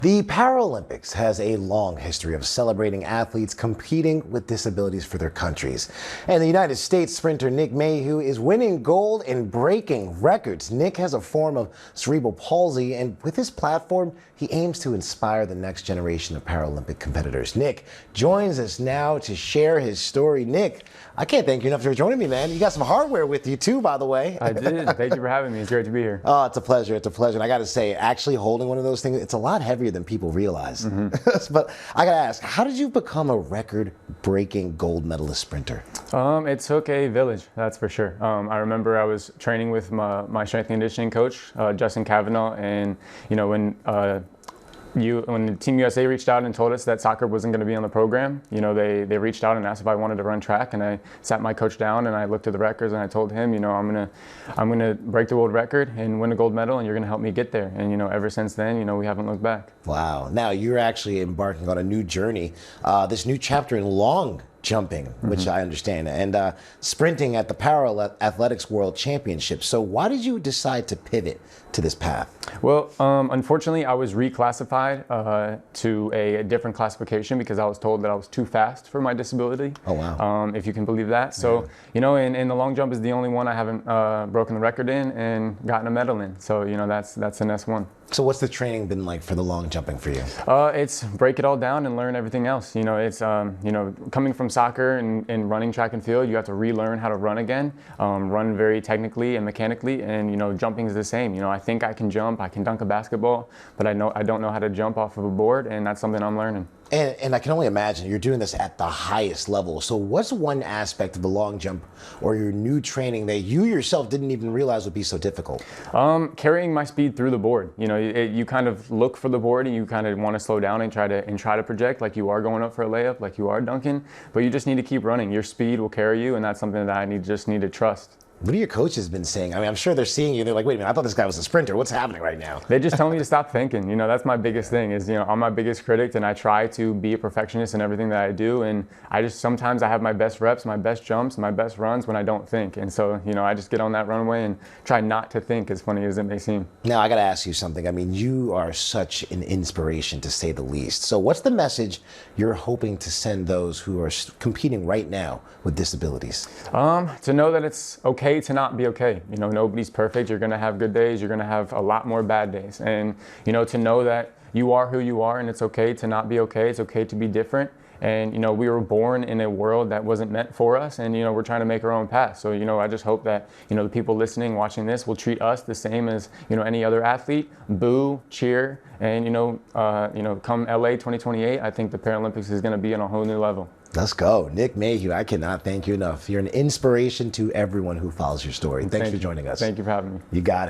The Paralympics has a long history of celebrating athletes competing with disabilities for their countries. And the United States sprinter Nick Mayhugh is winning gold and breaking records. Nick has a form of cerebral palsy, and with his platform, he aims to inspire the next generation of Paralympic competitors. Nick joins us now to share his story. Nick, I can't thank you enough for joining me, man. You got some hardware with you too, by the way. I did. Thank you for having me. It's great to be here. Oh, it's a pleasure. It's a pleasure. And I got to say, actually holding one of those things, it's a lot heavier than people realize. But I got to ask, how did you become a record-breaking gold medalist sprinter? It took a village, that's for sure. I remember I was training with my strength and conditioning coach, Justin Cavanaugh, and when Team USA reached out and told us that soccer wasn't going to be on the program, they reached out and asked if I wanted to run track, and I sat my coach down and I looked at the records and I told him, I'm gonna break the world record and win a gold medal, and you're gonna help me get there. And ever since then, we haven't looked back. Wow. Now you're actually embarking on a new journey, this new chapter in long jumping, which I understand, and sprinting at the Para Athletics World Championships. So why did you decide to pivot to this path? Well, unfortunately, I was reclassified to a different classification because I was told that I was too fast for my disability. Oh, wow. If you can believe that. So, and the long jump is the only one I haven't broken the record in and gotten a medal in. So, that's an S1. So what's the training been like for the long jumping for you? It's break it all down and learn everything else. It's, coming from soccer and running track and field, you have to relearn how to run again, run very technically and mechanically, and, jumping is the same. I think I can jump, I can dunk a basketball, but I don't know how to jump off of a board, and that's something I'm learning. And I can only imagine you're doing this at the highest level. So what's one aspect of the long jump or your new training that you yourself didn't even realize would be so difficult? Carrying my speed through the board. You kind of look for the board and you kind of want to slow down and try to project like you are going up for a layup, like you are dunking, but you just need to keep running. Your speed will carry you, and that's something that I just need to trust. What have your coaches been saying? I mean, I'm sure they're seeing you. They're like, wait a minute, I thought this guy was a sprinter. What's happening right now? They just tell me to stop thinking. That's my biggest thing is, I'm my biggest critic, and I try to be a perfectionist in everything that I do. And sometimes I have my best reps, my best jumps, my best runs when I don't think. And so, I just get on that runway and try not to think, as funny as it may seem. Now, I got to ask you something. I mean, you are such an inspiration, to say the least. So what's the message you're hoping to send those who are competing right now with disabilities? To know that it's okay to not be okay. Nobody's perfect. You're going to have good days. You're going to have a lot more bad days. And, to know that you are who you are, and it's okay to not be okay. It's okay to be different. And, we were born in a world that wasn't meant for us, and, we're trying to make our own path. So, I just hope that, the people listening, watching this will treat us the same as, any other athlete. Boo, cheer, and, come LA 2028, I think the Paralympics is going to be on a whole new level. Let's go. Nick Mayhugh, I cannot thank you enough. You're an inspiration to everyone who follows your story. Thanks for joining us. Thank you for having me. You got it.